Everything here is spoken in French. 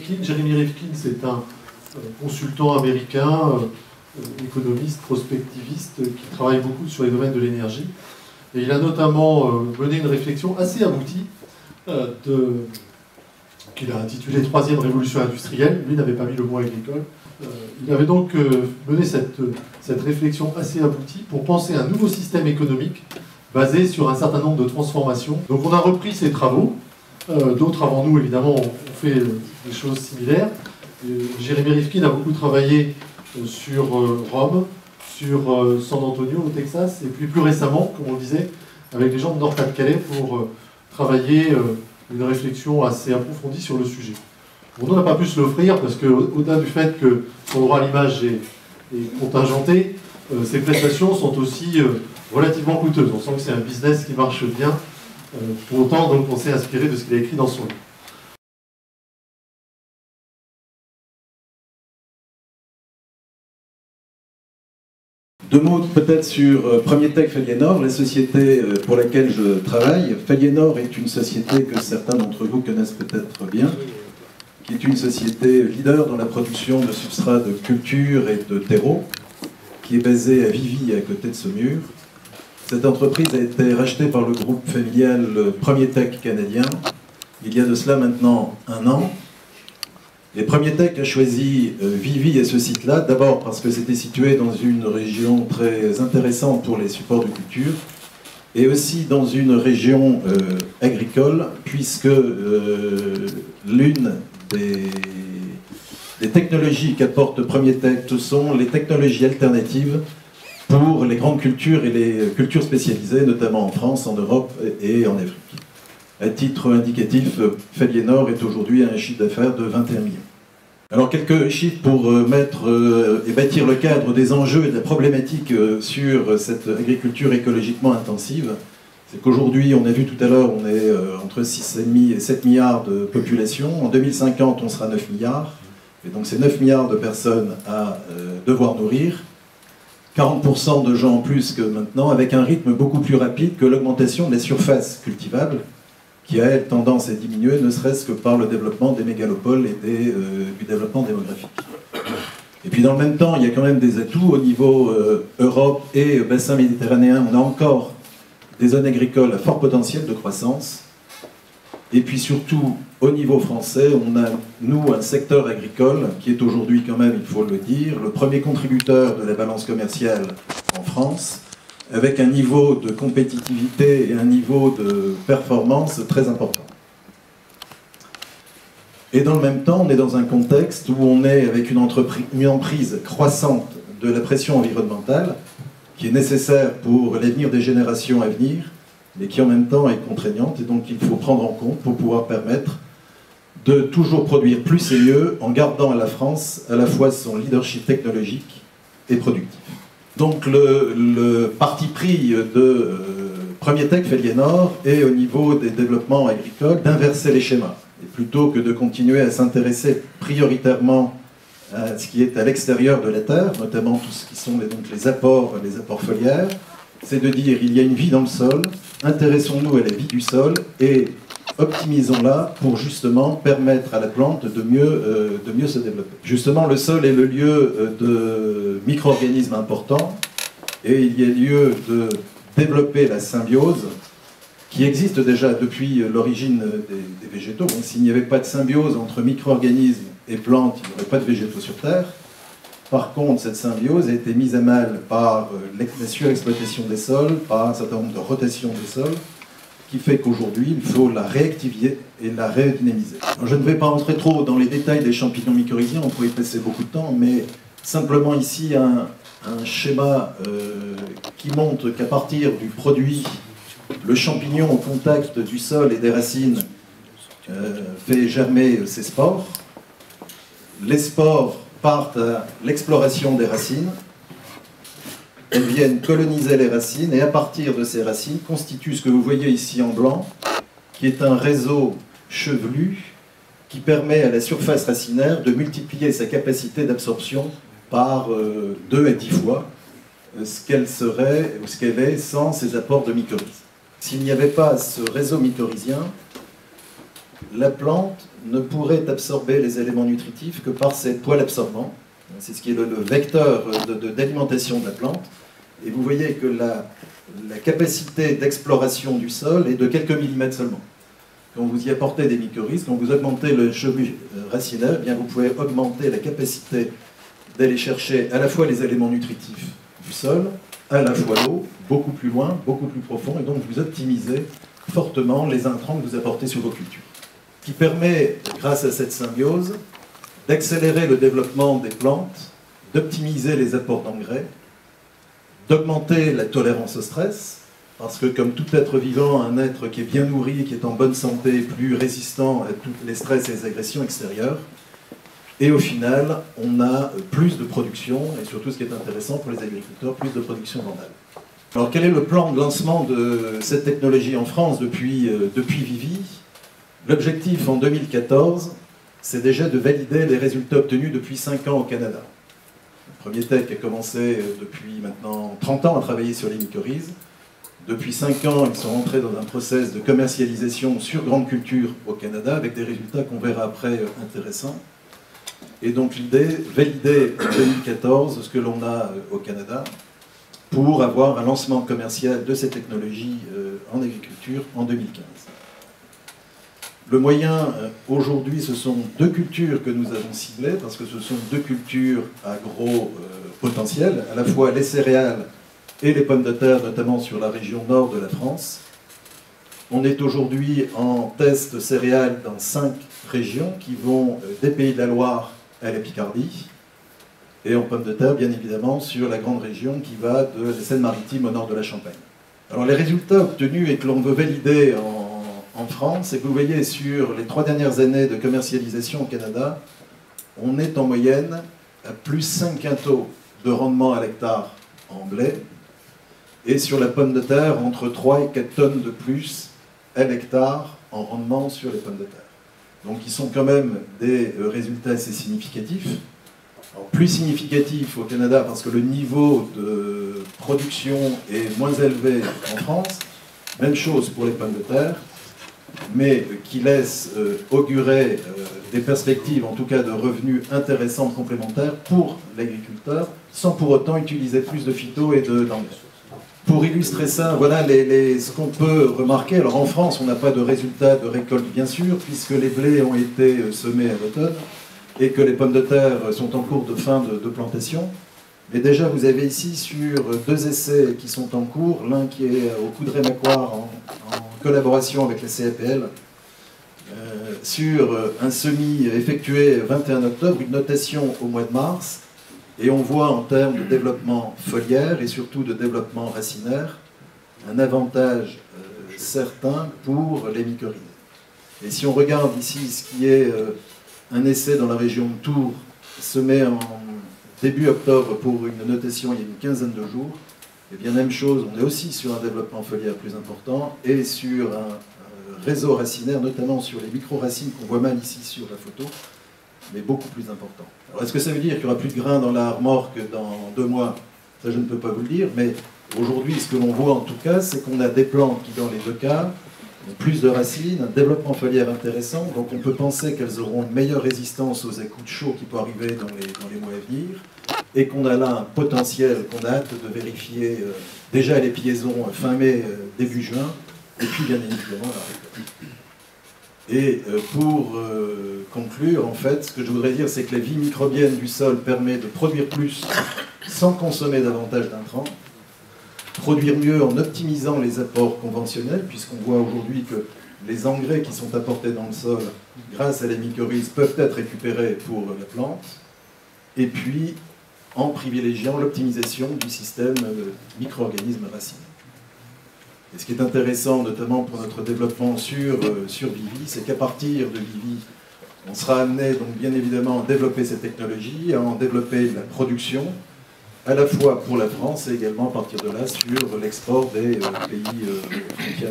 Rifkin. Jeremy Rifkin, c'est un consultant américain, économiste, prospectiviste, qui travaille beaucoup sur les domaines de l'énergie. Et il a notamment mené une réflexion assez aboutie qu'il a intitulée « Troisième révolution industrielle ». Lui n'avait pas mis le mot agricole. Il avait donc mené cette réflexion assez aboutie pour penser un nouveau système économique basé sur un certain nombre de transformations. Donc on a repris ces travaux. D'autres avant nous, évidemment, ont fait des choses similaires. Jeremy Rifkin a beaucoup travaillé sur Rome, sur San Antonio au Texas, et puis plus récemment, comme on le disait, avec les gens de Nord-Pas-de-Calais pour travailler une réflexion assez approfondie sur le sujet. Bon, on n'a pas pu se l'offrir parce qu'au-delà du fait que son droit à l'image est contingenté, ses prestations sont aussi relativement coûteuses. On sent que c'est un business qui marche bien. Pour autant, donc, on s'est inspiré de ce qu'il a écrit dans son livre. Deux mots peut-être sur Premier Tech Faliénor, la société pour laquelle je travaille. Faliénor est une société que certains d'entre vous connaissent peut-être bien, qui est une société leader dans la production de substrats de culture et de terreau, qui est basée à Vivy, à côté de Saumur. Cette entreprise a été rachetée par le groupe familial Premier Tech canadien, il y a de cela maintenant 1 an. Et Premier Tech a choisi Vivy et ce site-là, d'abord parce que c'était situé dans une région très intéressante pour les supports de culture, et aussi dans une région agricole, puisque l'une des technologies qu'apporte Premier Tech, ce sont les technologies alternatives pour les grandes cultures et les cultures spécialisées, notamment en France, en Europe et en Afrique. À titre indicatif, Faliénor est aujourd'hui à un chiffre d'affaires de 21 millions. Alors quelques chiffres pour mettre et bâtir le cadre des enjeux et de la problématique sur cette agriculture écologiquement intensive. C'est qu'aujourd'hui, on a vu tout à l'heure, on est entre 6,5 et 7 milliards de population. En 2050, on sera 9 milliards. Et donc c'est 9 milliards de personnes à devoir nourrir. 40% de gens en plus que maintenant, avec un rythme beaucoup plus rapide que l'augmentation de la surface cultivable, qui a, elle, tendance à diminuer, ne serait-ce que par le développement des mégalopoles et du développement démographique. Et puis dans le même temps, il y a quand même des atouts au niveau Europe et bassin méditerranéen. On a encore des zones agricoles à fort potentiel de croissance. Et puis surtout, au niveau français, on a, nous, un secteur agricole qui est aujourd'hui quand même, il faut le dire, le premier contributeur de la balance commerciale en France, avec un niveau de compétitivité et un niveau de performance très important. Et dans le même temps, on est dans un contexte où on est avec une emprise croissante de la pression environnementale, qui est nécessaire pour l'avenir des générations à venir, mais qui en même temps est contraignante, et donc il faut prendre en compte pour pouvoir permettre de toujours produire plus et mieux, en gardant à la France à la fois son leadership technologique et productif. Donc le parti pris de Premier Tech Faliénor est au niveau des développements agricoles d'inverser les schémas. Et plutôt que de continuer à s'intéresser prioritairement à ce qui est à l'extérieur de la terre, notamment tout ce qui sont les apports foliaires, c'est de dire il y a une vie dans le sol, intéressons-nous à la vie du sol et optimisons-la pour justement permettre à la plante de mieux se développer. Justement, le sol est le lieu de micro-organismes importants et il y a lieu de développer la symbiose qui existe déjà depuis l'origine des végétaux. Donc, s'il n'y avait pas de symbiose entre micro-organismes et plantes, il n'y aurait pas de végétaux sur Terre. Par contre, cette symbiose a été mise à mal par la surexploitation des sols, par un certain nombre de rotations des sols, qui fait qu'aujourd'hui, il faut la réactiver et la redynamiser. Alors, je ne vais pas entrer trop dans les détails des champignons mycorhiziens, on pourrait y passer beaucoup de temps, mais simplement ici un schéma qui montre qu'à partir du produit, le champignon au contact du sol et des racines fait germer ses spores. Les spores partent à l'exploration des racines. Elles viennent coloniser les racines et à partir de ces racines constituent ce que vous voyez ici en blanc, qui est un réseau chevelu qui permet à la surface racinaire de multiplier sa capacité d'absorption par 2 à 10 fois ce qu'elle serait ou ce qu'elle est sans ces apports de mycorhizes. S'il n'y avait pas ce réseau mycorhizien, la plante ne pourrait absorber les éléments nutritifs que par ses poils absorbants. C'est ce qui est le vecteur d'alimentation de la plante. Et vous voyez que la capacité d'exploration du sol est de quelques millimètres seulement. Quand vous y apportez des mycorhizes, quand vous augmentez le cheveu racinaire, eh bien vous pouvez augmenter la capacité d'aller chercher à la fois les éléments nutritifs du sol, à la fois l'eau, beaucoup plus loin, beaucoup plus profond, et donc vous optimisez fortement les intrants que vous apportez sur vos cultures. Ce qui permet, grâce à cette symbiose, d'accélérer le développement des plantes, d'optimiser les apports d'engrais, d'augmenter la tolérance au stress, parce que comme tout être vivant, un être qui est bien nourri, qui est en bonne santé, est plus résistant à tous les stress et les agressions extérieures. Et au final, on a plus de production, et surtout ce qui est intéressant pour les agriculteurs, plus de production vendale. Alors quel est le plan de lancement de cette technologie en France depuis Vivi? L'objectif en 2014, c'est déjà de valider les résultats obtenus depuis 5 ans au Canada. Le premier tech a commencé depuis maintenant 30 ans à travailler sur les mycorhizes. Depuis 5 ans, ils sont rentrés dans un process de commercialisation sur grande culture au Canada, avec des résultats qu'on verra après intéressants. Et donc l'idée, valider en 2014 ce que l'on a au Canada, pour avoir un lancement commercial de ces technologies en agriculture en 2015. Le moyen, aujourd'hui, ce sont 2 cultures que nous avons ciblées, parce que ce sont 2 cultures à gros potentiel, à la fois les céréales et les pommes de terre, notamment sur la région nord de la France. On est aujourd'hui en test céréales dans 5 régions qui vont des Pays de la Loire à la Picardie, et en pommes de terre, bien évidemment, sur la grande région qui va de la Seine-Maritime au nord de la Champagne. Alors les résultats obtenus et que l'on veut valider en France, c'est que vous voyez sur les 3 dernières années de commercialisation au Canada, on est en moyenne à plus 5 quintaux de rendement à l'hectare en blé, et sur la pomme de terre, entre 3 et 4 tonnes de plus à l'hectare en rendement sur les pommes de terre. Donc ils sont quand même des résultats assez significatifs. Alors, plus significatifs au Canada parce que le niveau de production est moins élevé en France. Même chose pour les pommes de terre, mais qui laisse augurer des perspectives, en tout cas de revenus intéressantes complémentaires pour l'agriculteur, sans pour autant utiliser plus de phyto et d'engrais. Pour illustrer ça, voilà ce qu'on peut remarquer. Alors en France, on n'a pas de résultats de récolte, bien sûr, puisque les blés ont été semés à l'automne et que les pommes de terre sont en cours de fin de plantation. Mais déjà, vous avez ici sur 2 essais qui sont en cours, l'un qui est au Coudray-Macquart en collaboration avec la CAPL, sur un semis effectué 21 octobre, une notation au mois de mars, et on voit en termes de développement foliaire et surtout de développement racinaire un avantage certain pour les mycorhizes. Et si on regarde ici ce qui est un essai dans la région de Tours, semé en début octobre pour une notation il y a une quinzaine de jours, et bien même chose, on est aussi sur un développement foliaire plus important et sur un réseau racinaire, notamment sur les micro-racines qu'on voit mal ici sur la photo, mais beaucoup plus important. Alors est-ce que ça veut dire qu'il n'y aura plus de grains dans la remorque dans 2 mois? Ça je ne peux pas vous le dire, mais aujourd'hui ce que l'on voit en tout cas, c'est qu'on a des plantes qui dans les 2 cas ont plus de racines, un développement foliaire intéressant, donc on peut penser qu'elles auront une meilleure résistance aux à-coups de chaud qui peuvent arriver dans les mois à venir, et qu'on a là un potentiel qu'on a hâte de vérifier déjà les piaisons fin mai, début juin, et puis bien évidemment la récolte. Et pour conclure, en fait, ce que je voudrais dire, c'est que la vie microbienne du sol permet de produire plus sans consommer davantage d'intrants, produire mieux en optimisant les apports conventionnels, puisqu'on voit aujourd'hui que les engrais qui sont apportés dans le sol, grâce à la mycorhize, peuvent être récupérés pour la plante, et puis en privilégiant l'optimisation du système micro-organismes racines. Et ce qui est intéressant, notamment pour notre développement sur Vivi, c'est qu'à partir de Vivi, on sera amené, donc bien évidemment, à développer cette technologie, à en développer la production, à la fois pour la France et également à partir de là sur l'export des pays frontières.